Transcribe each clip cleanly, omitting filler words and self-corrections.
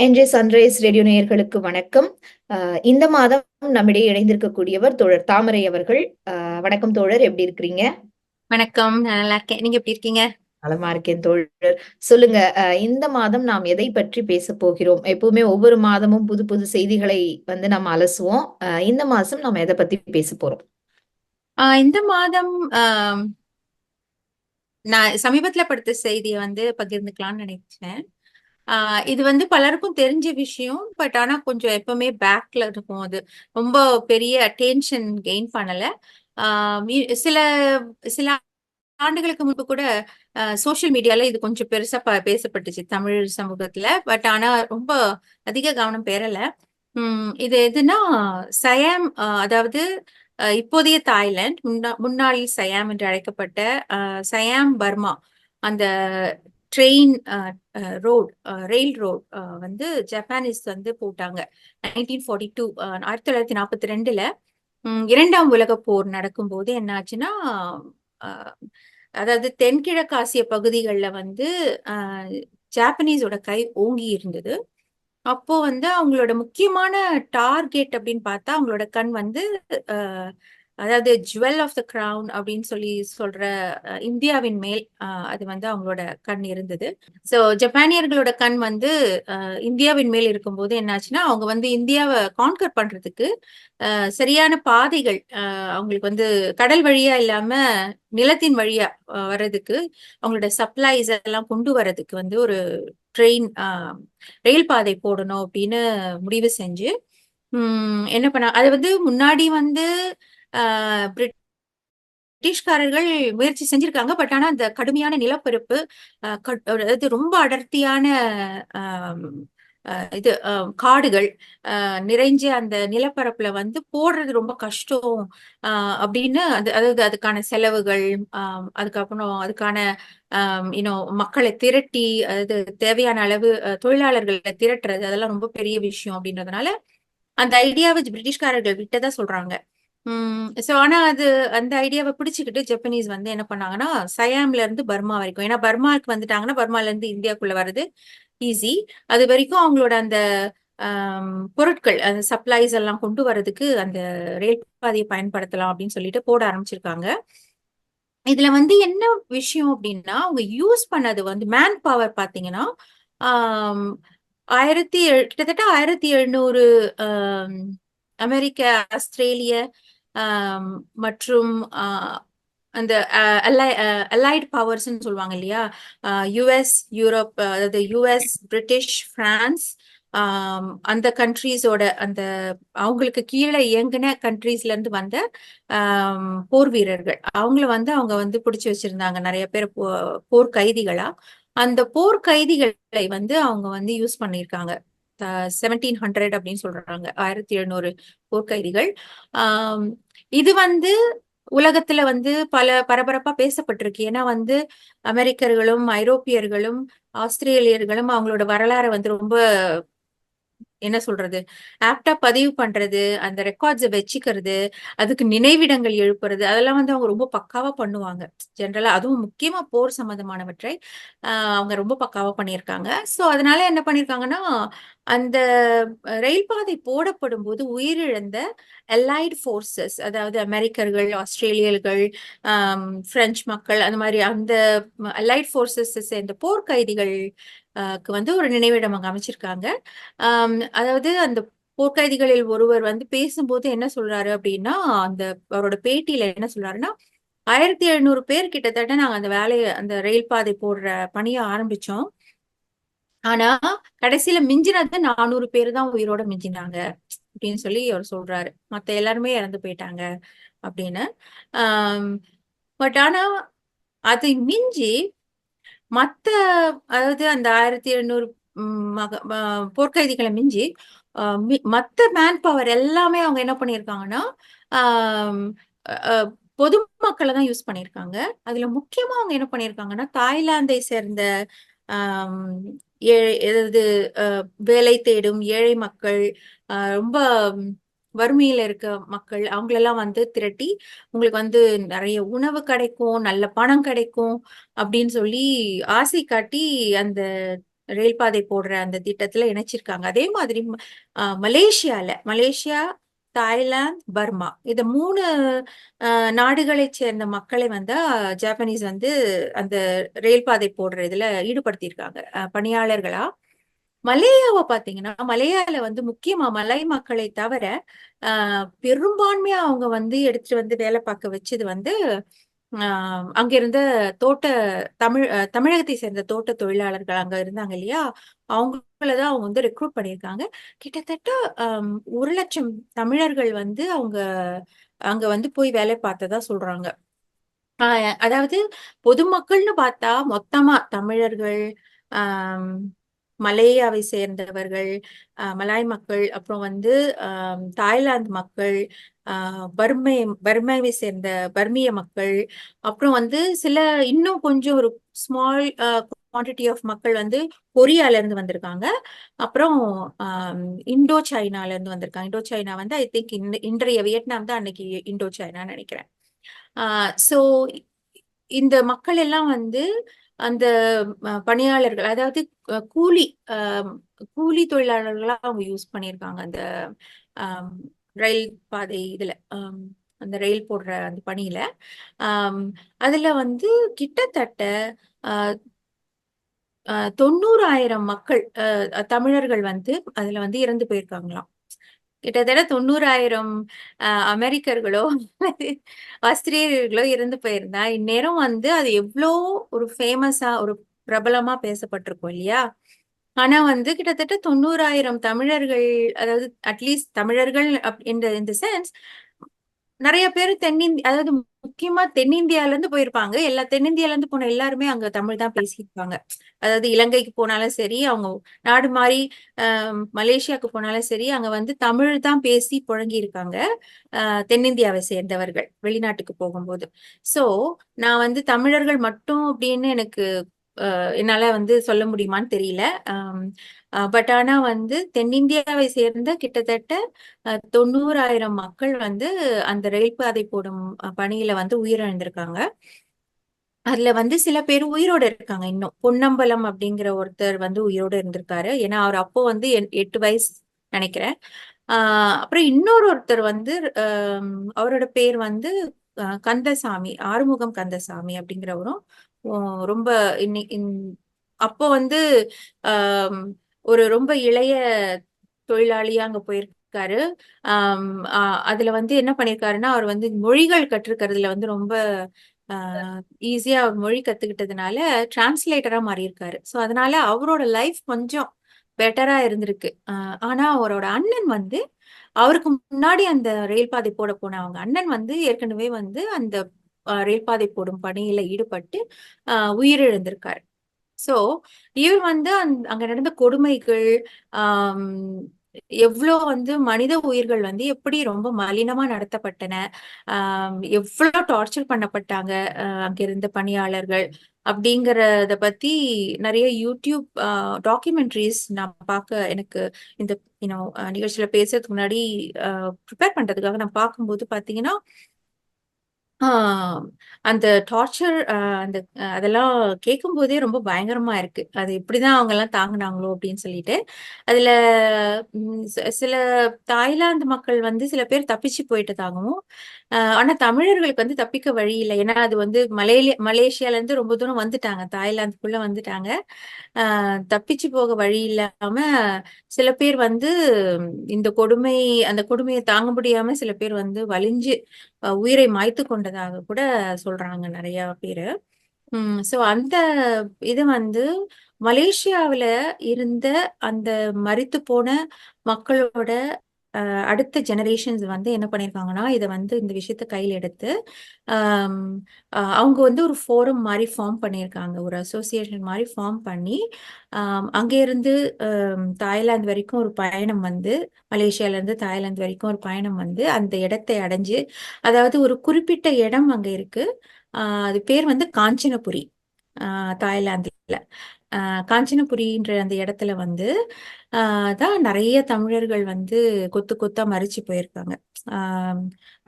NJ sunrise radio நேயர்களுக்கு வணக்கம். இந்த மாதம் நம்மிடையே இணைந்திருக்கக்கூடியவர் தோழர் தாமரை அவர்கள். வணக்கம் தோழர், எப்படி இருக்கிறீங்க? வணக்கம், நான் நல்லா இருக்கேன். நீங்க எப்படி இருக்கீங்க? நலமா இருக்கேன் தோழர். சொல்லுங்க, இந்த மாதம் நாம் எதை பற்றி பேசப் போகிறோம்? எப்பவுமே ஒவ்வொரு மாதமும் புது புது செய்திகளை நம்ம அலசுவோம். இந்த மாசம் நாம் எதை பத்தி பேச போறோம்? இந்த மாதம் நான் சமீபத்துல படித்த செய்தியை பகிர்ந்துக்கலாம்னு நினைச்சேன். இது பலருக்கும் தெரிஞ்ச விஷயம். பட் ஆனா கொஞ்சம் எப்பவுமே பேக்ல இருக்கும். அது ரொம்ப பெரிய அட்டென்ஷன் கெயின் பண்ணல. சில சில ஆண்டுகளுக்கு முன்பு கூட சோசியல் மீடியால இது கொஞ்சம் பெருசா பேசப்பட்டுச்சு தமிழ் சமூகத்துல. பட் ஆனா ரொம்ப அதிக கவனம் பெறல. இது எதுனா சயாம், அதாவது இப்போதைய தாய்லாந்து, முன்னாள் சயாம் என்று அழைக்கப்பட்ட சயாம் பர்மா, அந்த train road rail road Japanese போட்டாங்க 1942, 1942ல. இரண்டாம் உலக போர் நடக்கும்போது என்ன ஆச்சுன்னா, அதாவது தென்கிழக்காசிய பகுதிகளில் ஜாப்பனீஸோட கை ஓங்கி இருந்தது. அப்போ அவங்களோட முக்கியமான டார்கெட் அப்படின்னு பார்த்தா அவங்களோட கண் அதாவது ஜுவல் ஆஃப் த கிரவுன் அப்படின்னு சொல்லி சொல்ற இந்தியாவின் மேல் அது அவங்களோட கண் இருந்தது. ஸோ ஜப்பானியர்களோட கண் இந்தியாவின் மேல் இருக்கும்போது என்னாச்சுன்னா, அவங்க இந்தியாவை கான்கர் பண்றதுக்கு சரியான பாதைகள், அவங்களுக்கு கடல் வழியா இல்லாம நிலத்தின் வழியா வர்றதுக்கு, அவங்களோட சப்ளைஸ் எல்லாம் கொண்டு வர்றதுக்கு ஒரு ட்ரெயின் ரயில் பாதை போடணும் அப்படின்னு முடிவு செஞ்சு என்ன பண்ண, அது முன்னாடி பிரிட்டிஷ்காரர்கள் முயற்சி செஞ்சிருக்காங்க. பட் ஆனா அந்த கடுமையான நிலப்பரப்பு, அதாவது ரொம்ப அடர்த்தியான இது காடுகள் நிறைஞ்ச அந்த நிலப்பரப்புல போடுறது ரொம்ப கஷ்டம் அப்படின்னு, அதாவது அதுக்கான செலவுகள், அதுக்கப்புறம் அதுக்கான மக்களை திரட்டி, அதாவது தேவையான அளவு தொழிலாளர்களை திரட்டுறது, அதெல்லாம் ரொம்ப பெரிய விஷயம் அப்படின்றதுனால அந்த ஐடியாவை பிரிட்டிஷ்காரர்கள் விட்டதா சொல்றாங்க. சோ ஆனா அந்த ஐடியாவை பிடிச்சுக்கிட்டு ஜப்பனீஸ் என்ன பண்ணாங்கன்னா, சயாம்ல இருந்து பர்மா வரைக்கும், ஏன்னா பர்மாவுக்கு வந்துட்டாங்கன்னா பர்மால இருந்து இந்தியாக்குள்ள வர்றது ஈஸி. அது வரைக்கும் அவங்களோட அந்த பொருட்கள், அந்த சப்ளைஸ் எல்லாம் கொண்டு வர்றதுக்கு அந்த ரயில் பாதையை பயன்படுத்தலாம் அப்படின்னு சொல்லிட்டு போட ஆரம்பிச்சிருக்காங்க. இதுல என்ன விஷயம் அப்படின்னா, அவங்க யூஸ் பண்ணது மேன் பவர் பாத்தீங்கன்னா, கிட்டத்தட்ட 1700 அமெரிக்க, ஆஸ்திரேலிய மற்றும் அந்த அலைட் பவர்ஸ்ன்னு சொல்லுவாங்க இல்லையா, யுஎஸ், யூரோப், அதாவது யுஎஸ், பிரிட்டிஷ், பிரான்ஸ், அந்த கண்ட்ரீஸோட அந்த அவங்களுக்கு கீழே இயங்கின கண்ட்ரீஸ்ல இருந்து வந்த போர் வீரர்கள், அவங்கள அவங்க பிடிச்சு வச்சிருந்தாங்க நிறைய பேர் போர் கைதிகளா. அந்த போர் கைதிகளை அவங்க யூஸ் பண்ணியிருக்காங்க. 1700 அப்படின்னு சொல்றாங்க, 1700 போர்க்கைதிகள். இது உலகத்துல பல பரபரப்பா பேசப்பட்டிருக்கு. ஏன்னா அமெரிக்கர்களும், ஐரோப்பியர்களும், ஆஸ்திரேலியர்களும் அவங்களோட வரலாறை ரொம்ப என்ன சொல்றது, ஆப்டா பதிவு பண்றது, அந்த ரெக்கார்ட்ஸை வச்சுக்கிறது, அதுக்கு நினைவிடங்கள் எழுப்புறது, அதெல்லாம் அவங்க ரொம்ப பக்காவா பண்ணுவாங்க. ஜென்ரலா அதுவும் முக்கியமா போர் சம்பந்தமானவற்றை அவங்க ரொம்ப பக்காவா பண்ணியிருக்காங்க. ஸோ அதனால என்ன பண்ணியிருக்காங்கன்னா, அந்த ரயில் பாதை போடப்படும் போது உயிரிழந்த அலைட் ஃபோர்ஸஸ், அதாவது அமெரிக்கர்கள், ஆஸ்திரேலியர்கள், பிரெஞ்சு மக்கள், அந்த மாதிரி அந்த அலைட் ஃபோர்ஸஸ் சேர்ந்த போர்க்கைதிகள் ஒரு நினைவிடம் அங்க அமைச்சிருக்காங்க. அதாவது அந்த போர்க்கைதிகளில் ஒருவர் பேசும்போது என்ன சொல்றாரு அப்படின்னா, அந்த அவரோட பேட்டியில என்ன சொல்றாருன்னா, 1700 பேர் கிட்டத்தட்ட நாங்க அந்த வேலையை, அந்த ரயில் பாதை போடுற பணியை ஆரம்பிச்சோம். ஆனா கடைசியில மிஞ்சினது 400 பேர் தான் உயிரோட மிஞ்சினாங்க அப்படின்னு சொல்லி அவர் சொல்றாரு. மத்த எல்லாருமே இறந்து போயிட்டாங்க அப்படின்னு. பட் ஆனா அது மிஞ்சி மத்த, அதாவது அந்த 1700 போர்க்கைதிகளை மிஞ்சி மத்த மேன் பவர் எல்லாமே அவங்க என்ன பண்ணியிருக்காங்கன்னா, பொதுமக்களை தான் யூஸ் பண்ணியிருக்காங்க. அதுல முக்கியமா அவங்க என்ன பண்ணியிருக்காங்கன்னா, தாய்லாந்தை சேர்ந்த ஏதாவது வேலை தேடும் ஏழை மக்கள், ரொம்ப வறுமையில இருக்க மக்கள், அவங்களெல்லாம் திரட்டி உங்களுக்கு நிறைய உணவு கிடைக்கும், நல்ல பணம் கிடைக்கும் அப்படின்னு சொல்லி ஆசை காட்டி அந்த ரயில் பாதை போடுற அந்த திட்டத்துல இணைச்சிருக்காங்க. அதே மாதிரி மலேசியா, தாய்லாந்து, பர்மா இந்த 3 நாடுகளைச் சேர்ந்த மக்களை வந்து ஜாப்பனீஸ் வந்து அந்த ரயில் பாதை போடுற இதுல ஈடுபடுத்தியிருக்காங்க பணியாளர்களா. மலேயாவை பாத்தீங்கன்னா, மலேயால வந்து முக்கியமா மலை மக்களை தவிர பெரும்பான்மையா அவங்க வந்து எடுத்துட்டு வந்து வேலை பார்க்க வச்சது வந்து அங்க இருந்த தோட்ட தமிழகத்தை சேர்ந்த தோட்ட தொழிலாளர்கள் அங்க இருந்தாங்க இல்லையா, அவங்களதான் அவங்க வந்து ரெக்ரூட் பண்ணியிருக்காங்க. கிட்டத்தட்ட 1,00,000 தமிழர்கள் வந்து அவங்க அங்க வந்து போய் வேலை பார்த்ததா சொல்றாங்க. அதாவது பொதுமக்கள்னு பார்த்தா மொத்தமா தமிழர்கள், ஆம், மலேயாவை சேர்ந்தவர்கள், மலாய் மக்கள், அப்புறம் வந்து தாய்லாந்து மக்கள், பர்மாவை சேர்ந்த பர்மிய மக்கள், அப்புறம் வந்து சில இன்னும் கொஞ்சம் ஒரு ஸ்மால் குவான்டிட்டி ஆஃப் மக்கள் வந்து கொரியால இருந்து வந்திருக்காங்க. அப்புறம் இந்தோ சைனால இருந்து வந்திருக்காங்க. இந்தோ சைனா வந்து ஐ திங்க் இன்றைய வியட்நாம் தான் அன்னைக்கு இந்தோ சைனான்னு நினைக்கிறேன். சோ இந்த மக்கள் எல்லாம் வந்து அந்த பணியாளர்கள், அதாவது கூலி கூலி தொழிலாளர்களா அவங்க யூஸ் பண்ணியிருக்காங்க அந்த ரயில் பாதை இதுல, அந்த ரயில் போடுற அந்த பணியில. அதுல வந்து கிட்டத்தட்ட 90,000 மக்கள் தமிழர்கள் வந்து அதுல வந்து இறந்து போயிருக்காங்களாம். கிட்டத்தட்ட 90,000 அமெரிக்கர்களோ ஆஸ்திரேலியர்களோ இறந்து போயிருந்தா இந்நேரம் வந்து அது எவ்வளோ ஒரு ஃபேமஸா ஒரு பிரபலமா பேசப்பட்டிருக்கும் இல்லையா. ஆனா வந்து கிட்டத்தட்ட 90,000 தமிழர்கள், அதாவது அட்லீஸ்ட் தமிழர்கள் இந்த சென்ஸ் நிறைய பேர் அதாவது முக்கியமா தென்னிந்தியால இருந்து போயிருப்பாங்க. தென்னிந்தியால இருந்து போன எல்லாருமே அங்க தமிழ் தான் பேசியிருப்பாங்க. அதாவது இலங்கைக்கு போனாலும் சரி, அவங்க நாடு மாறி மலேசியாவுக்கு போனாலும் சரி, அங்க வந்து தமிழ் தான் பேசி புழங்கி இருக்காங்க தென்னிந்தியாவை சேர்ந்தவர்கள் வெளிநாட்டுக்கு போகும்போது. சோ நான் வந்து தமிழர்கள் மட்டும் அப்படின்னு என்னால வந்து சொல்ல முடியுமான்னு தெரியல. பட் ஆனா வந்து தென்னிந்தியாவை சேர்ந்த கிட்டத்தட்ட 90,000 மக்கள் வந்து அந்த ரயில் பாதை போடும் பணியில வந்து உயிரிழந்திருக்காங்க. அதுல வந்து சில பேர் உயிரோட இருக்காங்க. இன்னும் பொன்னம்பலம் அப்படிங்கிற ஒருத்தர் வந்து உயிரோட இருந்திருக்காரு. ஏன்னா அவர் அப்போ வந்து 8 வயசு நினைக்கிறேன். அப்புறம் இன்னொரு ஒருத்தர் வந்து அவரோட பேர் வந்து கந்தசாமி, ஆறுமுகம் கந்தசாமி அப்படிங்கிறவரும் ரொம்ப அப்போ வந்து ஒரு ரொம்ப இளைய தொழிலாளியா அங்க போயிருக்காரு. அதுல வந்து என்ன பண்ணிருக்காருன்னா, அவர் வந்து மொழிகள் கற்றுக்கிறதுல வந்து ரொம்ப ஈஸியா மொழி கத்துக்கிட்டதுனால டிரான்ஸ்லேட்டரா மாறி இருக்காரு. சோ அதனால அவரோட லைஃப் கொஞ்சம் பெட்டரா இருந்திருக்கு. ஆனா அவரோட அண்ணன் வந்து அவருக்கு முன்னாடி அந்த ரயில் பாதை போட போன அவங்க அண்ணன் வந்து ஏற்கனவே வந்து அந்த ரயில் பாதை போடும் பணியில ஈடுபட்டு உயிரிழந்திருக்காரு. சோ இவர் வந்து அங்க நடந்த கொடுமைகள், எவ்வளோ வந்து மனித உயிர்கள் வந்து எப்படி ரொம்ப மலினமா நடத்தப்பட்டன, எவ்வளவு டார்ச்சர் பண்ணப்பட்டாங்க அங்க இருந்த பணியாளர்கள் அப்படிங்கறத பத்தி நிறைய யூடியூப் டாக்குமெண்ட்ரிஸ் நான் எனக்கு இந்த நிகழ்ச்சியில பேசுறதுக்கு முன்னாடி ப்ரிப்பேர் பண்றதுக்காக நான் பார்க்கும்போது பாத்தீங்கன்னா, அந்த டார்ச்சர் அந்த அதெல்லாம் கேட்கும் போதே ரொம்ப பயங்கரமா இருக்கு. அது எப்படிதான் அவங்க எல்லாம் தாங்குனாங்களோ அப்படின்னு சொல்லிட்டு. அதுல சில தாய்லாந்து மக்கள் வந்து சில பேர் தப்பிச்சு போயிட்டதாகவும், ஆனா தமிழர்களுக்கு வந்து தப்பிக்க வழி இல்லை. ஏன்னா அது வந்து மலேசியால இருந்து ரொம்ப தூரம் வந்துட்டாங்க, தாய்லாந்துக்குள்ள வந்துட்டாங்க. தப்பிச்சு போக வழி இல்லாம சில பேர் வந்து அந்த கொடுமையை தாங்க முடியாம சில பேர் வந்து வலிஞ்சு உயிரை மாய்த்து கொண்டதாக கூட சொல்றாங்க நிறைய பேரு. சோ அந்த இது வந்து மலேசியாவுல இருந்த அந்த மரித்து போன மக்களோட அடுத்த ஜெனரேஷன்ஸ் வந்து என்ன பண்ணிருக்காங்கன்னா, இதை வந்து இந்த விஷயத்த கையில் எடுத்து அவங்க வந்து ஒரு ஃபோரம் மாதிரி ஃபார்ம் பண்ணியிருக்காங்க, ஒரு அசோசியேஷன் மாதிரி ஃபார்ம் பண்ணி அங்க இருந்து தாய்லாந்து வரைக்கும் ஒரு பயணம் வந்து, மலேசியால இருந்து தாய்லாந்து வரைக்கும் ஒரு பயணம் வந்து அந்த இடத்தை அடைஞ்சு, அதாவது ஒரு குறிப்பிட்ட இடம் அங்க இருக்கு. அது பேர் வந்து காஞ்சனபுரி, தாய்லாந்துல. காஞ்சனபுரின்ற அந்த இடத்துல வந்து தான் நிறைய தமிழர்கள் வந்து கொத்து கொத்தா மறிச்சு போயிருக்காங்க.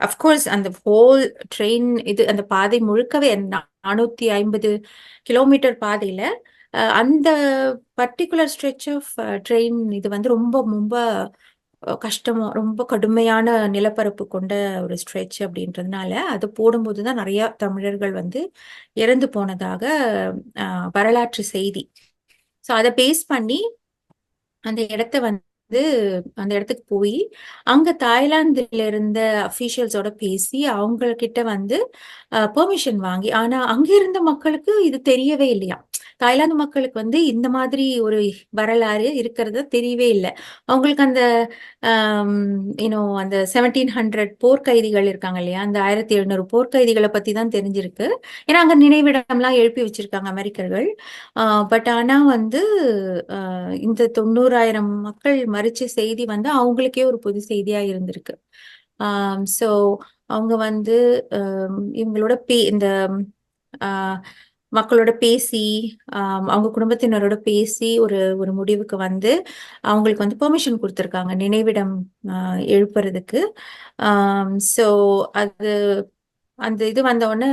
அஃப்கோர்ஸ் அந்த ஹோல் ட்ரெயின் இது அந்த பாதை முழுக்கவே 450 கிலோமீட்டர் பாதையில அந்த பர்டிகுலர் ஸ்ட்ரெச் ஆஃப் ட்ரெயின் இது வந்து ரொம்ப ரொம்ப கஷ்டமா ரொம்ப கடுமையான நிலப்பரப்பு கொண்ட ஒரு ஸ்ட்ரெச் அப்படின்றதுனால அது போடும்போது தான் நிறைய தமிழர்கள் வந்து இறந்து போனதாக வரலாற்று செய்தி. ஸோ அதை பேஸ் பண்ணி அந்த இடத்த வந்து அந்த இடத்துக்கு போய் அங்க தாய்லாந்துல இருந்த அபிஷியல்ஸோட பேசி அவங்க கிட்ட வந்து பெர்மிஷன் வாங்கி, ஆனா அங்க இருந்த மக்களுக்கு இது தெரியவே இல்லையா. தாய்லாந்து மக்களுக்கு வந்து இந்த மாதிரி ஒரு வரலாறு இருக்கிறது தெரியவே இல்லை. அவங்களுக்கு அந்த அந்த 1700 போர்க்கைதிகள் இருக்காங்க இல்லையா, அந்த 1700 போர்க்கைதிகளை பத்தி தான் தெரிஞ்சிருக்கு. ஏன்னா அங்க நினைவிடம்லாம் எழுப்பி வச்சிருக்காங்க அமெரிக்கர்கள். பட் ஆனா வந்து இந்த 90,000 மக்கள் மறிச்ச செய்தி வந்து அவங்களுக்கே ஒரு புது செய்தியா இருந்திருக்கு. ஸோ அவங்க வந்து இவங்களோட இந்த மக்களோட பேசி அவங்க குடும்பத்தினரோட பேசி ஒரு ஒரு முடிவுக்கு வந்து அவங்களுக்கு வந்து பெர்மிஷன் கொடுத்துருக்காங்க நினைவிடம் எழுப்புறதுக்கு. ஸோ அது அந்த இது வந்த உடனே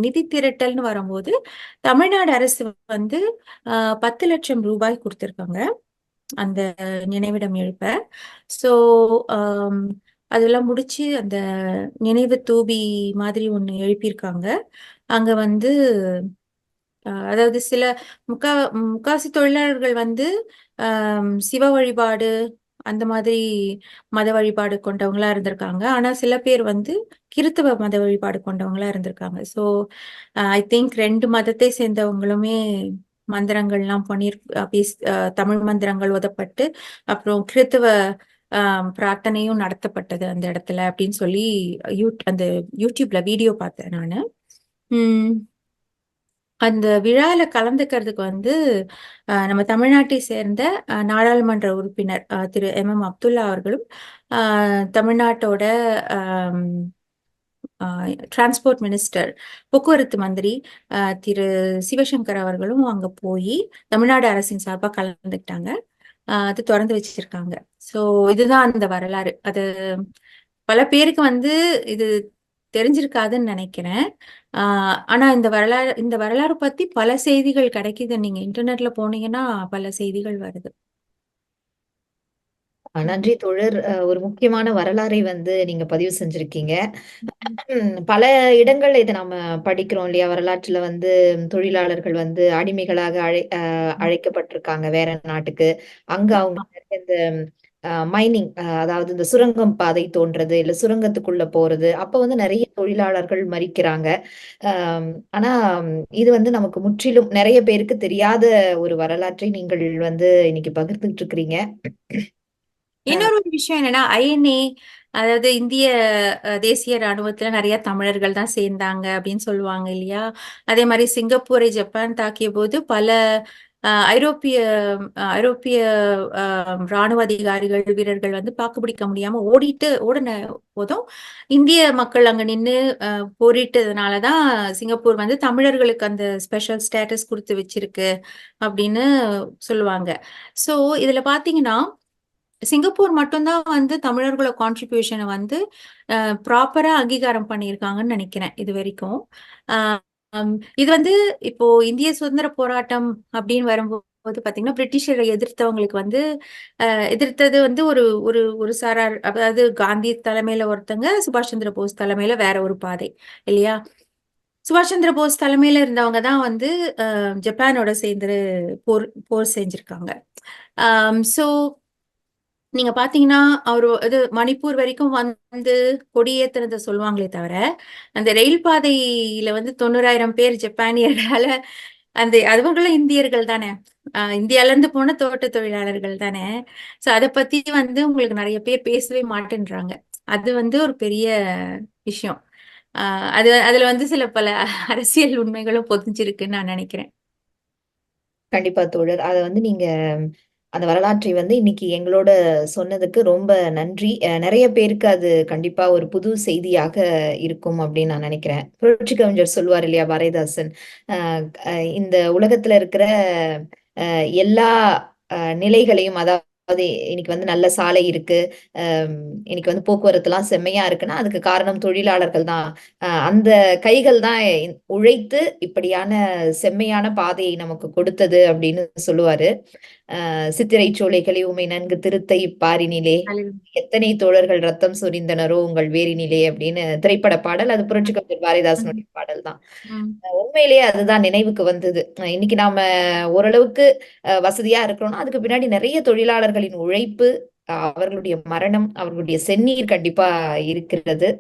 நிதி திரட்டல்னு வரும்போது தமிழ்நாடு அரசு வந்து 10 லட்சம் ரூபாய் கொடுத்துருக்காங்க அந்த நினைவிடம் எழுப்ப. ஸோ அதெல்லாம் முடிச்சு அந்த நினைவு தூபி மாதிரி ஒண்ணு எழுப்பியிருக்காங்க. அங்க வந்து அதாவது சில முக்காசி தொழிலாளர்கள் வந்து சிவ வழிபாடு அந்த மாதிரி மத வழிபாடு கொண்டவங்களா இருந்திருக்காங்க. ஆனா சில பேர் வந்து கிறித்துவ மத வழிபாடு கொண்டவங்களா இருந்திருக்காங்க. ஸோ ஐ திங்க் 2 மதத்தை சேர்ந்தவங்களுமே மந்திரங்கள்லாம் தமிழ் மந்திரங்கள் ஓதப்பட்டு அப்புறம் கிறித்துவ பிரார்த்தனையும் நடத்தப்பட்டது அந்த இடத்துல அப்படின்னு சொல்லி அந்த யூடியூப்ல வீடியோ பார்த்தேன் நானு. அந்த விழால கலந்துக்கிறதுக்கு வந்து நம்ம தமிழ்நாட்டை சேர்ந்த நாடாளுமன்ற உறுப்பினர் திரு MM அப்துல்லா அவர்களும் தமிழ்நாட்டோட டிரான்ஸ்போர்ட் மினிஸ்டர் போக்குவரத்து மந்திரி திரு சிவசங்கர் அவர்களும் அங்க போய் தமிழ்நாடு அரசின் சார்பா கலந்துக்கிட்டாங்க. அது திறந்து வச்சிருக்காங்க. ஸோ இதுதான் அந்த வரலாறு. அது பல பேருக்கு வந்து இது தெரிஞ்சிருக்காதுன்னு நினைக்கிறேன். ஆனா இந்த வரலாறு பத்தி பல செய்திகள் கிடைக்குது. நீங்க இன்டர்நெட்ல போனீங்கன்னா பல செய்திகள் வருது. நன்றி தோழர். ஒரு முக்கியமான வரலாறை வந்து நீங்க பதிவு செஞ்சிருக்கீங்க. பல இடங்கள்ல இதை நாம படிக்கிறோம் இல்லையா? வரலாற்றுல வந்து தொழிலாளர்கள் வந்து அடிமைகளாக அழைக்கப்பட்டிருக்காங்க வேற நாட்டுக்கு. அங்க அவங்க இந்த மைனிங், அதாவது இந்த சுரங்கம் பாதை தோன்றது இல்ல சுரங்கத்துக்குள்ள போறது, அப்ப வந்து நிறைய தொழிலாளர்கள் மரிக்கிறாங்க. ஆனா இது வந்து நமக்கு முற்றிலும் நிறைய பேருக்கு தெரியாத ஒரு வரலாற்றை நீங்கள் வந்து இன்னைக்கு பகிர்ந்துட்டு இருக்கிறீங்க. இன்னொரு ஒரு விஷயம் என்னன்னா INA, அதாவது இந்திய தேசிய ராணுவத்துல நிறைய தமிழர்கள் தான் சேர்ந்தாங்க அப்படின்னு சொல்லுவாங்க இல்லையா. அதே மாதிரி சிங்கப்பூரை ஜப்பான் தாக்கிய போது பல ஐரோப்பிய ஐரோப்பிய ராணுவ அதிகாரிகள் வீரர்கள் வந்து பாக்குப்பிடிக்க முடியாம ஓடின போதும் இந்திய மக்கள் அங்க நின்று போரிட்டதுனாலதான் சிங்கப்பூர் வந்து தமிழர்களுக்கு அந்த ஸ்பெஷல் ஸ்டேட்டஸ் கொடுத்து வச்சிருக்கு அப்படின்னு சொல்லுவாங்க. சோ இதுல பாத்தீங்கன்னா சிங்கப்பூர் மட்டும்தான் வந்து தமிழர்களோட கான்ட்ரிபியூஷனை வந்து ப்ராப்பரா அங்கீகாரம் பண்ணியிருக்காங்கன்னு நினைக்கிறேன் இது வரைக்கும். இது வந்து இப்போ இந்திய சுதந்திர போராட்டம் அப்படின்னு வரும்போது பாத்தீங்கன்னா பிரிட்டிஷரை எதிர்த்தவங்களுக்கு வந்து எதிர்த்தது வந்து ஒரு ஒரு ஒரு சாரார், அதாவது காந்தி தலைமையில ஒருத்தங்க, சுபாஷ் சந்திர போஸ் தலைமையில வேற ஒரு பாதை இல்லையா. சுபாஷ் சந்திர போஸ் தலைமையில இருந்தவங்க தான் வந்து ஜப்பானோட சேர்ந்து போர் செஞ்சிருக்காங்க. ஸோ நீங்க பாத்தீங்கன்னா அவரு இது மணிப்பூர் வரைக்கும் வந்து கொடியேத்துறத சொல்லுவாங்களே தவிர அந்த ரயில் பாதையில வந்து 90,000 பேர் ஜப்பானியர்களால அவங்களும் இந்தியர்கள் தானே, இந்தியால இருந்து போன தோட்ட தொழிலாளர்கள் தானே. சோ அதை பத்தி வந்து உங்களுக்கு நிறைய பேர் பேசவே மாட்டேன்றாங்க. அது வந்து ஒரு பெரிய விஷயம். அதுல வந்து சில பல அரசியல் உண்மைகளும் பொதிஞ்சிருக்குன்னு நான் நினைக்கிறேன். கண்டிப்பா தோழர். அத வந்து நீங்க அந்த வரலாற்றை வந்து இன்னைக்கு எங்களோட சொன்னதுக்கு ரொம்ப நன்றி. நிறைய பேருக்கு அது கண்டிப்பா ஒரு புது செய்தியாக இருக்கும் அப்படின்னு நான் நினைக்கிறேன். புரட்சி கவிஞர் சொல்லுவார் இல்லையா பாரதிதாசன், இந்த உலகத்துல இருக்கிற எல்லா நிலைகளையும், அதாவது அது இன்னைக்கு வந்து நல்ல சாலை இருக்கு, அம், இன்னைக்கு வந்து போக்குவரத்து எல்லாம் செம்மையா இருக்குன்னா அதுக்கு காரணம் தொழிலாளர்கள் தான். அந்த கைகள் தான் உழைத்து இப்படியான செம்மையான பாதையை நமக்கு கொடுத்தது அப்படின்னு சொல்லுவாரு. சித்திரை சோலைகளை உமை நன்கு திருத்தை பாரினிலே எத்தனை தோழர்கள் ரத்தம் சொரிந்தனரோ உங்கள் வேரினிலே அப்படின்னு திரைப்பட பாடல். அது புரட்சி கவிஞர் ம், பாரதிதாசனுடைய பாடல் தான். ம். உண்மையிலேயே அதுதான் நினைவுக்கு வந்தது. இன்னைக்கு நாம ஓரளவுக்கு வசதியா இருக்கிறோம்னா அதுக்கு பின்னாடி நிறைய தொழிலாளர்களின் உழைப்பு, அவர்களுடைய மரணம், அவர்களுடைய செந்நீர் கண்டிப்பா இருக்கிறது.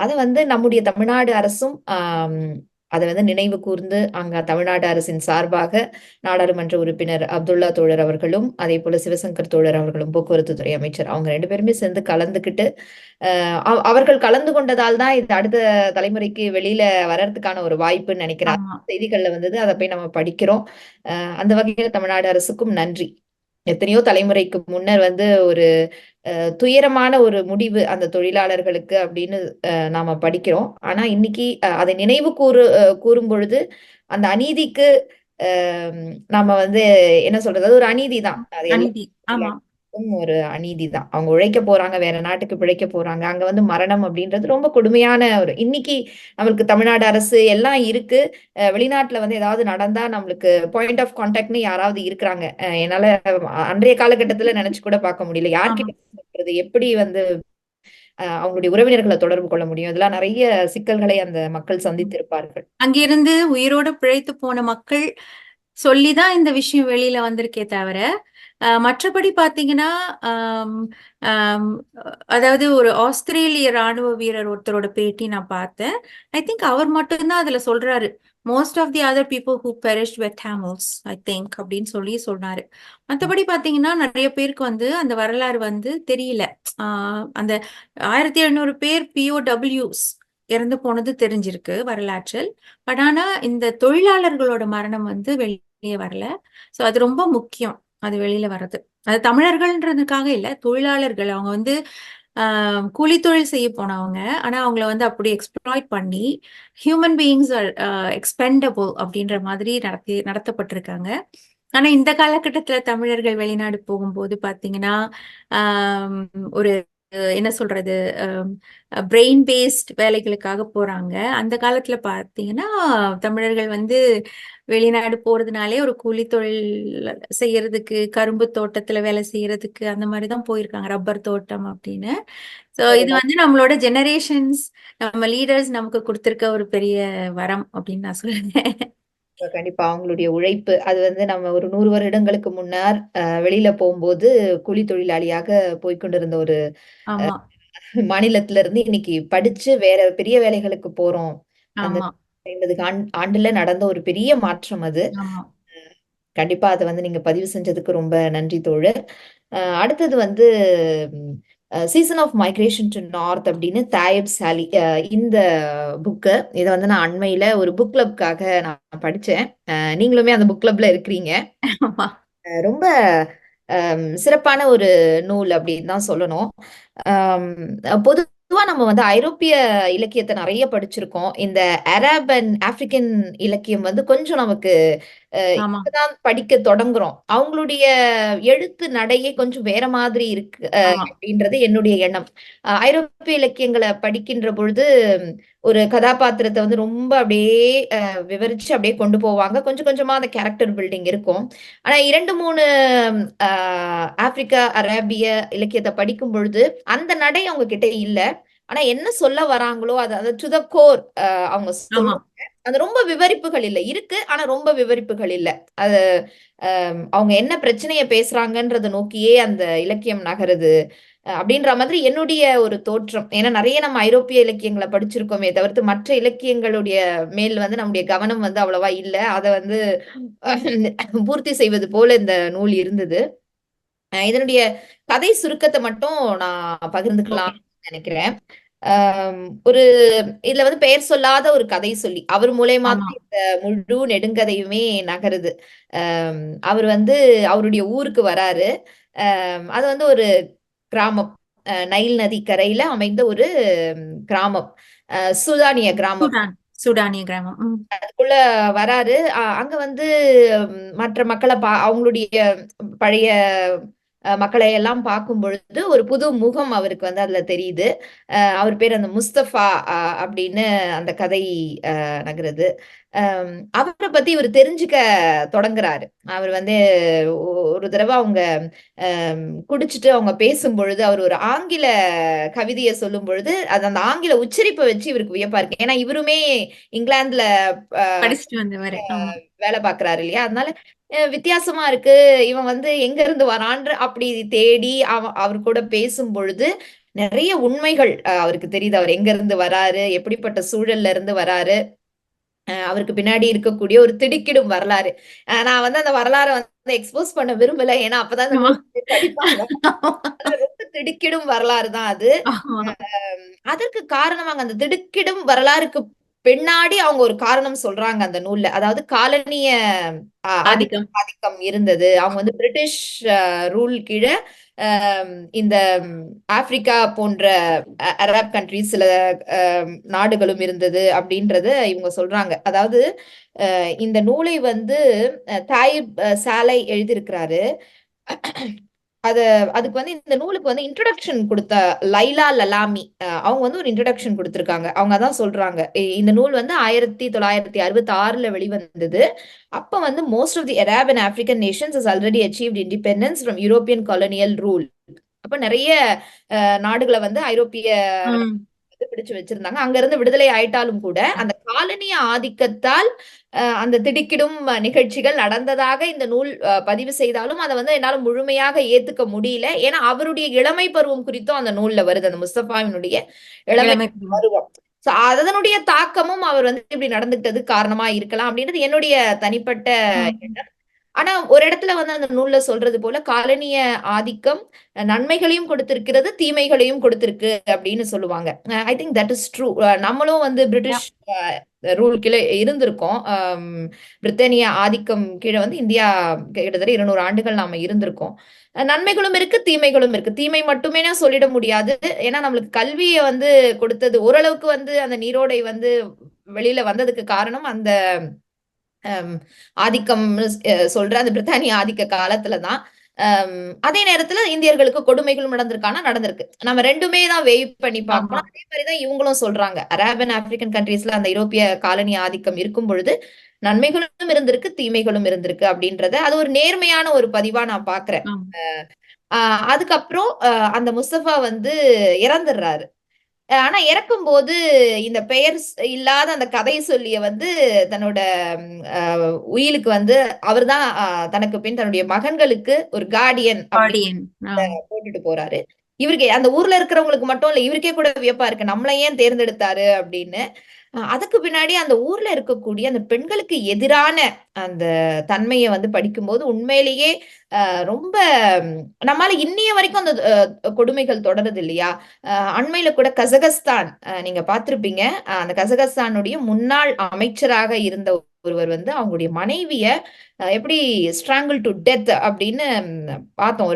அதை வந்து நம்முடைய தமிழ்நாடு அரசும் அதை வந்து நினைவு கூர்ந்து அங்க தமிழ்நாடு அரசின் சார்பாக நாடாளுமன்ற உறுப்பினர் அப்துல்லா தோழர் அவர்களும் அதே போல சிவசங்கர் தோழர் அவர்களும் போக்குவரத்து துறை அமைச்சர் அவங்க 2 பேருமே சேர்ந்து கலந்துக்கிட்டு அவர்கள் கலந்து கொண்டதால் தான் இது அடுத்த தலைமுறைக்கு வெளியில வர்றதுக்கான ஒரு வாய்ப்புன்னு நினைக்கிறேன். ஆமா. செய்திகள்ல வந்தது, அதை போய் நம்ம படிக்கிறோம். அந்த வகையில தமிழ்நாடு அரசுக்கும் நன்றி. எத்தனையோ தலைமுறைக்கு முன்னர் வந்து ஒரு துயரமான ஒரு முடிவு அந்த தொழிலாளர்களுக்கு அப்படின்னு நாம படிக்கிறோம். ஆனா இன்னைக்கு அதை நினைவு கூறும் பொழுது அந்த அநீதிக்கு நாம வந்து என்ன சொல்றது, அது ஒரு அநீதி தான். அது அநீதி. ஆமா, எல்லாருக்கும் ஒரு அநீதி தான். அவங்க உழைக்க போறாங்க, வேற நாட்டுக்கு பிழைக்க போறாங்க, அங்க வந்து மரணம் அப்படின்றது ரொம்ப கொடுமையான ஒரு இன்னைக்கு நம்மளுக்கு தமிழ்நாடு அரசு எல்லாம் இருக்கு. வெளிநாட்டுல வந்து ஏதாவது நடந்தா நம்மளுக்கு பாயிண்ட் ஆஃப் கான்டாக்ட்னு யாராவது இருக்கிறாங்க. என்னால அன்றைய காலகட்டத்துல நினைச்சு கூட பார்க்க முடியல. ஆமா. யார்கிட்ட சொல்றது, எப்படி வந்து அவங்களுடைய உறவினர்களை தொடர்பு கொள்ள முடியும்? இதெல்லாம் நிறைய சிக்கல்களை அந்த மக்கள் சந்தித்திருப்பார்கள். அங்கிருந்து உயிரோட பிழைத்து போன மக்கள் சொல்லிதான் இந்த விஷயம் வெளியில வந்திருக்கே தவிர, மற்றபடி பாத்தீங்கன்னா, ஆம், ஆம், அதாவது ஒரு ஆஸ்திரேலிய ராணுவ வீரர் ஒருத்தரோட பேட்டி நான் பார்த்தேன். ஐ திங்க் அவர் மட்டும்தான் அதுல சொல்றாரு, most of the other people who perished with Tamils I think அப்படின்னு சொல்லி சொன்னாரு. மற்றபடி பாத்தீங்கன்னா நிறைய பேருக்கு வந்து அந்த வரலாறு வந்து தெரியல. அந்த 1700 பேர் பிஓடபிள்யூஸ் இறந்து போனது தெரிஞ்சிருக்கு வரலாற்றில். பட் ஆனா இந்த தொழிலாளர்களோட மரணம் வந்து வெளியே வரல. சோ அது ரொம்ப முக்கியம், அது வெளியில வர்றது. அது தமிழர்கள்ன்றதுக்காக இல்ல, தொழிலாளர்கள் அவங்க வந்து கூலி தொழில் செய்ய போனவங்க. ஆனா அவங்கள வந்து அப்படி எக்ஸ்ப்ளாய்ட் பண்ணி ஹியூமன் பீயிங்ஸ் ஆர் எக்ஸ்பெண்டபிள் அப்படின்ற மாதிரி நடத்தப்பட்டிருக்காங்க. ஆனா இந்த காலகட்டத்துல தமிழர்கள் வெளிநாடு போகும்போது பாத்தீங்கன்னா, ஆஹ் ஒரு என்ன சொல்றது, பிரெயின் பேஸ்ட் வேலைகளுக்காக போறாங்க. அந்த காலத்துல பாத்தீங்கன்னா தமிழர்கள் வந்து வெளிநாடு போறதுனாலே ஒரு கூலி தொழில் செய்யறதுக்கு, கரும்பு தோட்டத்துல வேலை செய்யறதுக்கு அந்த மாதிரிதான் போயிருக்காங்க, ரப்பர் தோட்டம் அப்படின்னு. சோ இது வந்து நம்மளோட ஜெனரேஷன்ஸ், நம்ம லீடர்ஸ் நமக்கு கொடுத்திருக்க ஒரு பெரிய வரம் அப்படின்னு நான் சொல்றேன். கண்டிப்பா அவங்களுடைய உழைப்பு அது வந்து நம்ம ஒரு 100 வருடங்களுக்கு முன்னர் வெளியில போகும்போது கூலி தொழிலாளியாக போய்க்கொண்டிருந்த ஒரு ஆமா, மாநிலத்தில இருந்து இன்னைக்கு படிச்சு வேற பெரிய வேலைகளுக்கு போறோம். அந்த ஆமா, 50 ஆண்டுல நடந்த ஒரு பெரிய மாற்றம் அது. ஆமா, கண்டிப்பா அதை வந்து நீங்க பதிவு செஞ்சதுக்கு ரொம்ப நன்றி தோழர். அடுத்தது வந்து season of migration to north அப்படின்னு தாயப் சாலி, இந்த புக்கு இதை வந்து நான் அண்மையில ஒரு புக் கிளப்காக நான் படிச்சேன். நீங்களுமே அந்த புக் கிளப்ல இருக்கிறீங்க. ஆமா, ரொம்ப சிறப்பான ஒரு நூல் அப்படின்னு தான் சொல்லணும். பொதுவா நம்ம வந்து ஐரோப்பிய இலக்கியத்தை நிறைய படிச்சிருக்கோம். இந்த அரப் அண்ட் ஆப்பிரிக்கன் இலக்கியம் வந்து கொஞ்சம் நமக்கு ஆமா, இப்பதான் படிக்க தொடங்குறோம். அவங்களுடைய எழுத்து நடையே கொஞ்சம் வேற மாதிரி இருக்கு ஆமா, அப்படின்றது என்னுடைய எண்ணம். ஐரோப்பிய இலக்கியங்களை படிக்கின்ற பொழுது ஒரு கதாபாத்திரத்தை வந்து ரொம்ப அப்படியே விவரிச்சு அப்படியே கொண்டு போவாங்க. கொஞ்சம் கொஞ்சமா அந்த கேரக்டர் பில்டிங் இருக்கும். ஆனா 2 3 ஆப்பிரிக்கா அரேபிய இலக்கியத்தை படிக்கும் பொழுது அந்த நடை அவங்க கிட்ட இல்ல. ஆனா என்ன சொல்ல வராங்களோ அது டு த கோர் அவங்க ஆமா, சொல்லுவாங்க. அது ரொம்ப விவரிப்புகள் இல்ல. இருக்கு, ஆனா ரொம்ப விவரிப்புகள் இல்ல. அது அவங்க என்ன பிரச்சனைய பேசுறாங்கன்றத நோக்கியே அந்த இலக்கியம் நகருது. அப்படின்ற மாதிரி என்னுடைய ஒரு தோற்றம். ஏன்னா நிறைய நம்ம ஐரோப்பிய இலக்கியங்களை படிச்சிருக்கோமே தவிர்த்து மற்ற இலக்கியங்களுடைய மேல் வந்து நம்முடைய கவனம் வந்து அவ்வளவா இல்ல. அத வந்து பூர்த்தி செய்வது போல இந்த நூல் இருந்தது. இதனுடைய கதை சுருக்கத்தை மட்டும் நான் ஓகே, பகிர்ந்துக்கலாம்னு நினைக்கிறேன். ஆம், ஒரு இதுல வந்து பெயர் சொல்லாத ஒரு கதை சொல்லி அவர் மூலயமா ஆமா, தான் இந்த முழு நெடுங்கதையுமே நகருது. ஆம், அவர் வந்து அவருடைய ஊருக்கு வராரு. அது வந்து ஒரு கிராமம். நைல் நதி கரையில அமைந்த ஒரு கிராமம். சூதானிய கிராமம். சூடான், சூடானிய கிராமம். அதுக்குள்ள வராரு. அங்க வந்து மற்ற மக்களை அவங்களுடைய பழைய மக்களை எல்லாம் பார்க்கும் பொழுது ஒரு புது முகம் அவருக்கு வந்து அதுல தெரியுது. அவர் பேர் அந்த முஸ்தபா அப்படின்னு அந்த கதை நகருது. அவரை பத்தி இவர் தெரிஞ்சுக்க தொடங்குறாரு. அவர் வந்து ஒரு தடவை அவங்க குடிச்சிட்டு அவங்க பேசும் பொழுது அவர் ஒரு ஆங்கில கவிதையை சொல்லும் பொழுது அது அந்த ஆங்கில உச்சரிப்பை வச்சு இவருக்கு வியப்பா இருக்கு. ஏன்னா இவருமே இங்கிலாந்துல படிச்சுட்டு வந்தவரு. ஆமா. வேலை பார்க்கறாரு இல்லையா? அதனால வித்தியாசமா இருக்கு. இவன் வந்து எங்க இருந்து வரான்ற அப்படி தேடி அவர் கூட பேசும் பொழுது நிறைய உண்மைகள் அவருக்கு தெரியுது. அவர் எங்க இருந்து வராரு, எப்படிப்பட்ட சூழல்ல இருந்து வராரு, அவருக்கு பின்னாடி இருக்கக்கூடிய ஒரு திடுக்கிடும் வரலாறு. நான் வந்து அந்த வரலாறை வந்து எக்ஸ்போஸ் பண்ண விரும்பல. ஏன்னா அப்பதான் அந்த ஆமா. நூல் படிப்பாங்க. ரொம்ப திடுக்கிடும் வரலாறு தான் அது. ஆமா. அதற்கு காரணமாக அந்த திடுக்கிடும் வரலாறுக்கு பின்னாடி அவங்க ஒரு காரணம் சொல்றாங்க அந்த நூல்ல. அதாவது காலனிய ஆதிக்கம். ஆதிக்கம் இருந்தது. அவங்க வந்து பிரிட்டிஷ் ரூல் கீழ இந்த ஆப்பிரிக்கா போன்ற அரப் கண்ட்ரிஸ் சில நாடுகளும் இருந்தது அப்படின்றத இவங்க சொல்றாங்க. அதாவது இந்த நூலை வந்து தாயிப் சாலை எழுதியிருக்கிறாரு. அதுக்கு வந்து இந்த நூலுக்கு வந்து இன்ட்ரோடக்ஷன் கொடுத்த லைலா லலாமி அவங்க வந்து ஒரு இன்ட்ரோடக்ஷன் கொடுத்திருக்காங்க. அவங்க அதான் சொல்றாங்க, இந்த நூல் வந்து 1966ல வெளிவந்தது. அப்ப வந்து most of the Arab and African nations has already achieved independence from European colonial rule. அப்ப நிறைய நாடுகளை வந்து ஐரோப்பிய பிடிச்சு வச்சிருந்தாங்க. அங்க இருந்து விடுதலை ஆயிட்டாலும் கூட அந்த காலனிய ஆதிக்கத்தால் அந்த திடுக்கிடும் நிகழ்ச்சிகள் நடந்ததாக இந்த நூல் பதிவு செய்தாலும் அதை வந்து என்னால முழுமையாக ஏத்துக்க முடியல. ஏன்னா அவருடைய இளமை பருவம் குறித்தும் அந்த நூல்ல வருது, அந்த முஸ்தபாவினுடைய இளமை பருவம். அதனுடைய தாக்கமும் அவர் வந்து இப்படி நடந்துட்டது காரணமா இருக்கலாம் அப்படின்றது என்னுடைய தனிப்பட்ட எண்ணம். ஆனா ஒரு இடத்துல வந்து அந்த நூல்ல சொல்றது போல காலனிய ஆதிக்கம் நன்மைகளையும் கொடுத்திருக்கிறது, தீமைகளையும் கொடுத்திருக்கு அப்படின்னு சொல்லுவாங்க. I think that is true. நம்மளும் வந்து பிரிட்டிஷ் ரூல் கீழே இருந்திருக்கோம். பிரித்தானிய ஆதிக்கம் கீழே வந்து இந்தியா கிட்டத்தட்ட 200 ஆண்டுகள் நாம இருந்திருக்கோம். நன்மைகளும் இருக்கு, தீமைகளும் இருக்கு. தீமை மட்டுமே சொல்லிட முடியாது. ஏன்னா நம்மளுக்கு கல்வியை வந்து கொடுத்தது ஓரளவுக்கு வந்து அந்த நீரோடை வந்து வெளியில வந்ததுக்கு காரணம் அந்த ஆதிக்கம் சொல்ற அந்த பிரித்தானிய ஆதிக்க காலத்துலதான். அதே நேரத்துல இந்தியர்களுக்கு கொடுமைகளும் நடந்திருக்கானா நடந்திருக்கு. நம்ம ரெண்டுமே தான் வெயிட் பண்ணி பார்க்கணும். அதே மாதிரிதான் இவங்களும் சொல்றாங்க, அரப் அண்ட் ஆப்பிரிக்கன் கண்ட்ரீஸ்ல அந்த ஐரோப்பிய காலனி ஆதிக்கம் இருக்கும் பொழுது நன்மைகளும் இருந்திருக்கு, தீமைகளும் இருந்திருக்கு அப்படின்றத அது ஒரு நேர்மையான ஒரு பதிவா நான் பாக்குறேன். அதுக்கப்புறம் அந்த முஸ்தபா வந்து இறந்துடுறாரு. ஆனா இறக்கும்போது இந்த பெயர் இல்லாத அந்த கதை சொல்லிய வந்து தன்னோட உயிலுக்கு வந்து அவர்தான் தனக்கு பின் தன்னுடைய மகன்களுக்கு ஒரு கார்டியன் போட்டுட்டு போறாரு. இவருக்கு அந்த ஊர்ல இருக்கிறவங்களுக்கு மட்டும் இல்ல, இவருக்கே கூட வியப்பா இருக்கு, நம்மள ஏன் தேர்ந்தெடுத்தாரு அப்படின்னு. அதுக்கு பின்னாடி அந்த ஊர்ல இருக்கக்கூடிய அந்த பெண்களுக்கு எதிரான அந்த தன்மையை வந்து படிக்கும்போது உண்மையிலேயே ரொம்ப நம்மால இன்னைய வரைக்கும் அந்த கொடுமைகள் தொடருது இல்லையா? அண்மையில கூட கசகஸ்தான் நீங்க பார்த்திருப்பீங்க. அந்த கசகஸ்தானுடைய முன்னாள் அமைச்சராக இருந்த ஒருவர் வந்து அவங்களுடைய மனைவிய எப்படி ஸ்ட்ராங்கிள் டு டெத் அப்படின்னு பார்த்தோம்.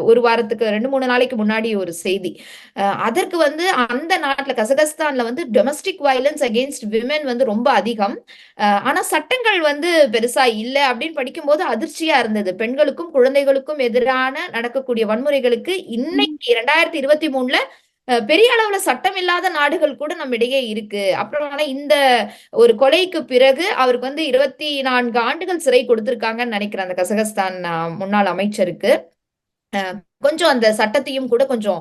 ஒரு வாரத்துக்கு 2-3 நாளைக்கு முன்னாடி ஒரு செய்தி. அதற்கு வந்து அந்த நாட்டுல கசகஸ்தான்ல வந்து டொமஸ்டிக் வயலன்ஸ் அகெயின்ஸ்ட் விமென் வந்து ரொம்ப அதிகம். ஆனா சட்டங்கள் வந்து பெருசா இல்ல அப்படின்னு படிக்கும்போது அதிர்ச்சியா இருந்தது. பெண்களுக்கும் குழந்தைகளுக்கும் எதிரான நடக்கக்கூடிய வன்முறைகளுக்கு இன்னைக்கு 2023ல பெரிய அளவுல சட்டம் இல்லாத நாடுகள் கூட நம்ம இடையே இருக்கு. அப்புறம் ஆனா இந்த ஒரு கொலைக்கு பிறகு அவருக்கு வந்து 24 ஆண்டுகள் சிறை கொடுத்திருக்காங்கன்னு நினைக்கிறேன் அந்த கசகஸ்தான் முன்னாள் அமைச்சருக்கு. கொஞ்சம் அந்த சட்டத்தையும் கூட கொஞ்சம்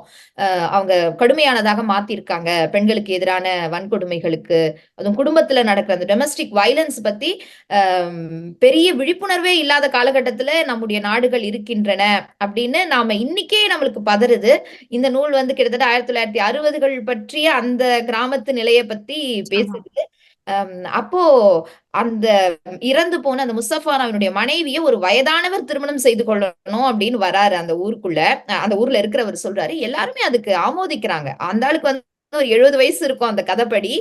அவங்க கடுமையானதாக மாத்திருக்காங்க. பெண்களுக்கு எதிரான வன்கொடுமைகளுக்கு, அதுவும் குடும்பத்துல நடக்கிற அந்த டொமஸ்டிக் வயலன்ஸ் பத்தி பெரிய விழிப்புணர்வே இல்லாத காலகட்டத்துல நம்முடைய நாடுகள் இருக்கின்றன அப்படின்னு நாம இன்னைக்கே நம்மளுக்கு பதறுது. இந்த நூல் வந்து கிட்டத்தட்ட 1960கள் பற்றிய அந்த கிராமத்து நிலையை பத்தி பேசுது. அப்போ அந்த இறந்து போன அந்த முஸ்தபாவினுடைய மனைவியை ஒரு வயதானவர் திருமணம் செய்து கொள்ளணும் அப்படின்னு வராரு அந்த ஊருக்குள்ள. அந்த ஊர்ல இருக்கிறவர் சொல்றாரு, எல்லாருமே அதுக்கு ஆமோதிக்கிறாங்க. அந்த ஆளுக்கு வந்து ஒரு 70 வயசு இருக்கும் அந்த கதைப்படி.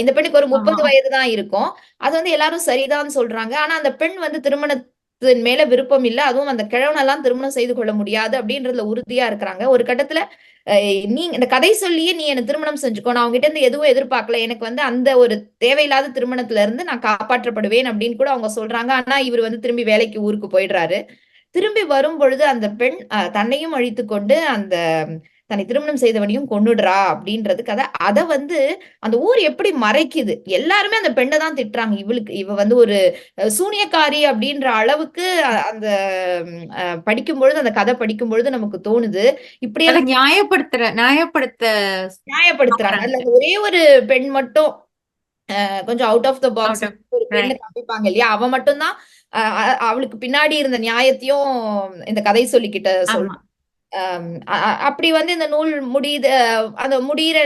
இந்த பெண்ணுக்கு ஒரு 30 வயது தான் இருக்கும். அது வந்து எல்லாரும் சரிதான் சொல்றாங்க. ஆனா அந்த பெண் வந்து திருமணத்தின் மேல விருப்பம் இல்ல, அதுவும் அந்த கிழவனெல்லாம் திருமணம் செய்து கொள்ள முடியாது அப்படின்றதுல உறுதியா இருக்கிறாங்க. ஒரு கட்டத்துல நீ இந்த கதை சொல்லியே நீ என்ன திருமணம் செஞ்சுக்கோ, நான் அவங்ககிட்ட இருந்து எதுவும் எதிர்பார்க்கல, எனக்கு வந்து அந்த ஒரு தேவையில்லாத திருமணத்துல இருந்து நான் காப்பாற்றப்படுவேன் அப்படின்னு கூட அவங்க சொல்றாங்க. ஆனா இவர் வந்து திரும்பி வேலைக்கு ஊருக்கு போயிடுறாரு. திரும்பி வரும் பொழுது அந்த பெண் தன்னையும் அழித்துக் கொண்டு அந்த தன்னை திருமணம் செய்தவனையும் கொன்னுடுறா அப்படின்றது கதை. அத வந்து அந்த ஊர் எப்படி மறைக்குது? எல்லாருமே அந்த பெண்ண தான் திட்டுறாங்க. இவ வந்து ஒரு சூனியக்காரி அப்படின்ற அளவுக்கு அந்த படிக்கும்பொழுது, அந்த கதை படிக்கும்பொழுது நமக்கு தோணுது. அத இப்படியெல்லாம் நியாயப்படுத்த நியாயப்படுத்துறாங்க. பாக்குறாங்க. அதுல அந்த ஒரே ஒரு பெண் மட்டும் கொஞ்சம் out of the box out of ஒரு பெண்ண ரைட். காமிப்பாங்க இல்லையா? அவ மட்டும் தான் அவளுக்கு பின்னாடி இருந்த நியாயத்தையும் இந்த கதை சொல்லிக்கிட்ட ஆமா. அப்படி வந்து இந்த நூல் முடியுது. அந்த முடியிற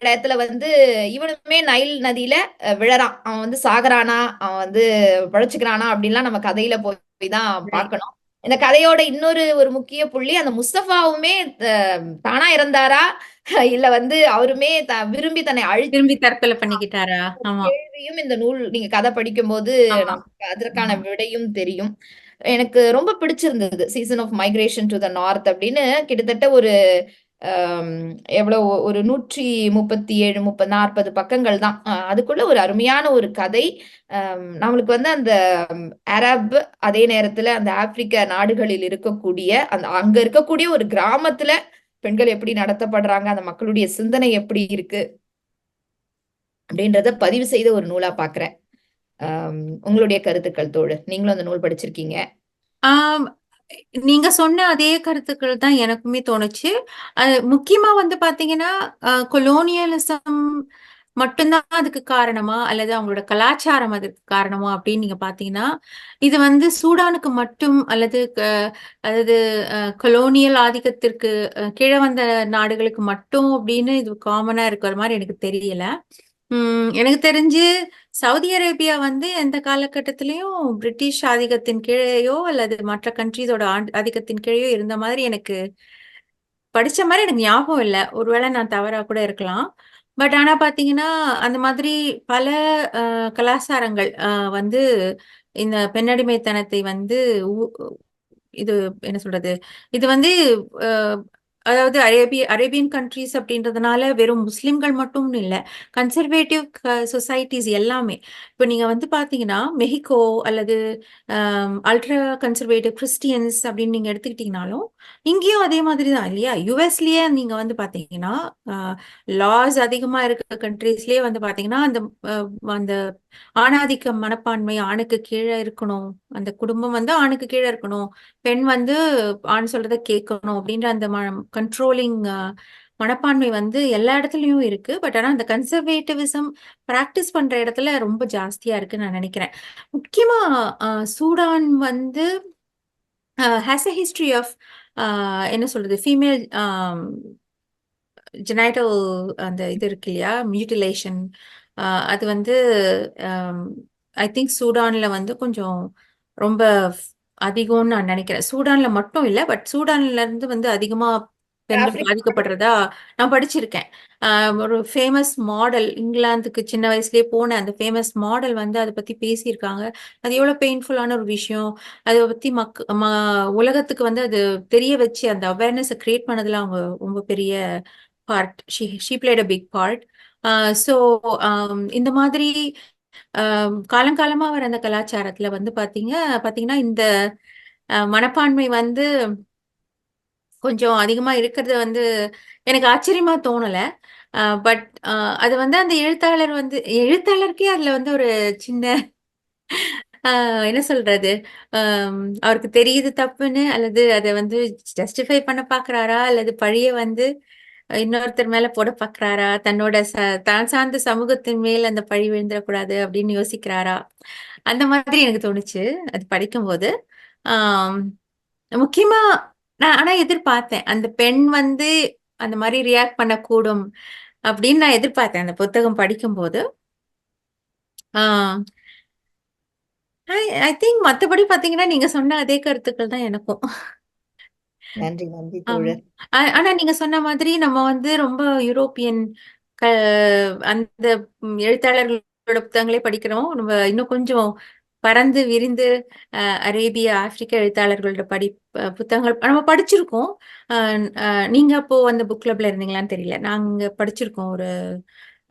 இடத்துல வந்து இவனுமே நைல் நதியில விழறான். அவன் வந்து சாகுறானா, அவன் வந்து பிழைச்சுக்கிறானா அப்படின்லாம் நம்ம கதையில போய் தான் ரைட். பார்க்கணும். இந்த கதையோட இன்னொரு ஒரு முக்கிய புள்ளி, அந்த முஸ்தபாவுமே தானா இறந்தாரா? இல்ல வந்து அவருமே விரும்பி தன்னை திரும்பி தற்கொலை பண்ணிக்கிட்டாரா? ஆமா. கேள்வியும் இந்த நூல் நீங்க கதை படிக்கும்போது ஆமா. நமக்கு அதற்கான ஆமா. விடையும் தெரியும். எனக்கு ரொம்ப பிடிச்சிருந்தது. Season of migration to the north அப்படின்னு கிட்டத்தட்ட ஒரு அம் எவ்வளோ ஒரு 137, 40 பக்கங்கள் தான். அதுக்குள்ள ஒரு அருமையான ஒரு கதை. நம்மளுக்கு வந்து அந்த அரப், அதே நேரத்துல அந்த ஆப்பிரிக்க நாடுகளில் இருக்கக்கூடிய அங்க இருக்கக்கூடிய ஒரு கிராமத்துல பெண்கள் எப்படி நடத்தப்படுறாங்க, அந்த மக்களுடைய சிந்தனை எப்படி இருக்கு அப்படின்றத பதிவு செய்த ஒரு நூலா பார்க்கிறேன். உங்களுடைய கருத்துக்கள் தோழர். நீங்களும் அந்த நூல் படிச்சிருக்கீங்க. ஆம். நீங்க சொன்ன அதே கருத்துக்கள் தான் எனக்குமே தோணுச்சு. முக்கியமா வந்து பாத்தீங்கன்னா, கொலோனியலிசம் மட்டும்தான் அதுக்கு காரணமா? அல்லது அவங்களோட கலாச்சாரம் அதுக்கு காரணமா? அப்படின்னு நீங்க பாத்தீங்கன்னா, இது வந்து சூடானுக்கு மட்டும் அல்லது அதாவது கொலோனியல் ஆதிக்கத்திற்கு கீழ வந்த நாடுகளுக்கு மட்டும் அப்படின்னு இது காமனா இருக்கிற மாரி எனக்கு தெரியல. எனக்கு தெரிஞ்சு சவுதி அரேபியா வந்து எந்த காலகட்டத்திலயும் பிரிட்டிஷ் ஆதிக்கத்தின் கீழேயோ அல்லது மற்ற கண்ட்ரீஸோட ஆதிக்கத்தின் கீழேயோ இருந்த மாதிரி எனக்கு படிச்ச மாதிரி எனக்கு ஞாபகம் இல்ல. ஒருவேளை நான் தவறா கூட இருக்கலாம். பட் ஆனா பாத்தீங்கன்னா, அந்த மாதிரி பல கலாச்சாரங்கள் வந்து இந்த பெண்ணடிமைத்தனத்தை வந்து ஊ இது என்ன சொல்றது? இது வந்து அ அதாவது அரேபியன் கண்ட்ரீஸ் அப்படின்றதுனால வெறும் முஸ்லிம்கள் மட்டும்னு இல்ல. கன்சர்வேட்டிவ் சொசைட்டீஸ் எல்லாமே. இப்ப நீங்க வந்து பார்த்தீங்கன்னா, மெஹிகோ அல்லது அல்ட்ரா கன்சர்வேட்டிவ் கிறிஸ்டியன்ஸ் அப்படின்னு நீங்க எடுத்துக்கிட்டீங்கனாலும், இங்கேயும் அதே மாதிரி தான் இல்லையா? யுஎஸ்லயே நீங்க வந்து பார்த்தீங்கன்னா, அ லாஸ் அதிகமா இருக்க கண்ட்ரீஸ்லயே வந்து பார்த்தீங்கன்னா, அந்த ஆணாதிக்க மனப்பான்மை ஆணுக்கு கீழ இருக்கணும். அந்த குடும்பம் வந்து ஆணுக்கு கீழ இருக்கணும். பெண் வந்து ஆண் சொல்றத கேட்கணும் அப்படின்ற அந்த கண்ட்ரோலிங் மனப்பான்மை வந்து எல்லா இடத்துலயும் இருக்கு. பட் ஆனா அந்த கன்சர்வேட்டிவிசம் பிராக்டிஸ் பண்ற இடத்துல ரொம்ப ஜாஸ்தியா இருக்குன்னு நான் நினைக்கிறேன். முக்கியமா சூடான் வந்து ஹேஸ் எ ஹிஸ்டரி ஆஃப் என்ன சொல்றது ஃபீமேல் ஜெனைட்டல் அந்த இது இருக்கு இல்லையா மியூட்டிலேஷன் அது வந்து ஐ திங்க் சூடான்ல வந்து கொஞ்சம் ரொம்ப அதிகம்னு நான் நினைக்கிறேன். சூடான்ல மட்டும் இல்ல பட் சூடான்ல இருந்து வந்து அதிகமா பெண்கள் ஆப்பிரிக்கா பாதிக்கப்படுறதா நான் படிச்சிருக்கேன். ஒரு ஃபேமஸ் மாடல் இங்கிலாந்துக்கு சின்ன வயசுலயே போன அந்த ஃபேமஸ் மாடல் வந்து அதை பத்தி பேசியிருக்காங்க. அது எவ்வளவு பெயின்ஃபுல்லான ஒரு விஷயம். அதை பத்தி உலகத்துக்கு வந்து அது தெரிய வச்சு அந்த அவேர்னஸ் கிரியேட் பண்ணதுல அவங்க ரொம்ப பெரிய part. She played a big part. So இந்த மாதிரி காலங்காலமா வர அந்த கலாச்சாரத்துல வந்து பாத்தீங்கன்னா இந்த மனப்பான்மை வந்து கொஞ்சம் அதிகமா இருக்கிறது வந்து எனக்கு ஆச்சரியமா தோணல. பட் அது வந்து அந்த எழுத்தாளருக்கே அதுல வந்து ஒரு சின்ன என்ன சொல்றது? அவருக்கு தெரியுது தப்புன்னு அல்லது அத வந்து ஜஸ்டிஃபை பண்ண பாக்குறாரா? அல்லது பழிய வந்து இன்னொருத்தர் மேல போட பாக்குறாரா? தன்னோட தான் சார்ந்த சமூகத்தின் மேல் அந்த பழி விழுந்துடக்கூடாது அப்படின்னு யோசிக்கிறாரா? அந்த மாதிரி எனக்கு தோணுச்சு அது படிக்கும்போது. ஆம், முக்கியமா நான் ஆனா எதிர்பார்த்தேன். அந்த பெண் வந்து அந்த மாரி ரியாக்ட் பண்ணக்கூடும் அப்படின்னு நான் எதிர்பார்த்தேன் அந்த புத்தகம் படிக்கும்போது. ஆ ஐ ஐ திங்க் மத்தபடி பாத்தீங்கன்னா, நீங்க சொன்ன அதே கருத்துக்கள் தான் எனக்கும். நன்றி, நன்றி ஆமா. தோழர். ஆனா நீங்க சொன்ன மாதிரி நம்ம வந்து ரொம்ப யூரோப்பியன் க அந்த எழுத்தாளர்களோட புத்தகங்களே படிக்கிறோம். நம்ம இன்னும் கொஞ்சம் பரந்து விரிந்து அரேபிய, ஆப்பிரிக்க எழுத்தாளர்களோட புத்தகங்கள் நம்ம படிச்சிருக்கோம். அ அ நீங்க அப்போ அந்த புக் கிளப்ல இருந்தீங்களான்னு தெரியல. நாங்க படிச்சிருக்கோம். ஒரு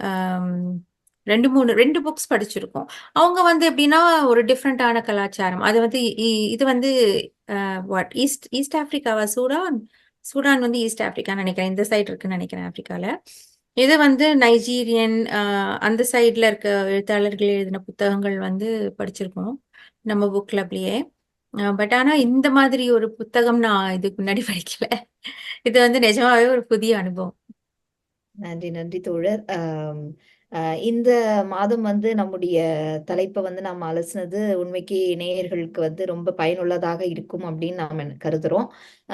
அம் 2 புக்ஸ் படிச்சிருக்கோம். அவங்க வந்து எப்படின்னா, ஒரு டிஃபரண்டான கலாச்சாரம். அது வந்து இது வந்து வாட் ஈஸ்ட் ஈஸ்ட் ஆப்பிரிக்காவா? சூடான். சூடான் வந்து ஈஸ்ட் ஆப்பிரிக்கான்னு நினைக்கிறேன். இந்த சைடு இருக்குன்னு நினைக்கிறேன் ஆப்பிரிக்கால. இது வந்து நைஜீரியன் அந்த சைட்ல இருக்க எழுத்தாளர்கள் எழுதின புத்தகங்கள் வந்து படிச்சிருக்கோம் நம்ம புக் கிளப்லயே. பட் ஆனா இந்த மாதிரி ஒரு புத்தகம் நான் இதுக்கு முன்னாடி படிக்கல. இது வந்து நிஜமாவே ஒரு புதிய அனுபவம். நன்றி, நன்றி தோழர். இந்த மாதம் வந்து நம்முடைய தலைப்பை வந்து நாம் அலசுனது உண்மைக்கு நேயர்களுக்கு வந்து ரொம்ப பயனுள்ளதாக இருக்கும் அப்படின்னு நாம் கருதுறோம்.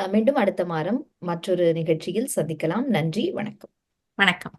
மீண்டும் அடுத்த வாரம் மற்றொரு நிகழ்ச்சியில் சந்திக்கலாம். நன்றி, வணக்கம். வணக்கம்.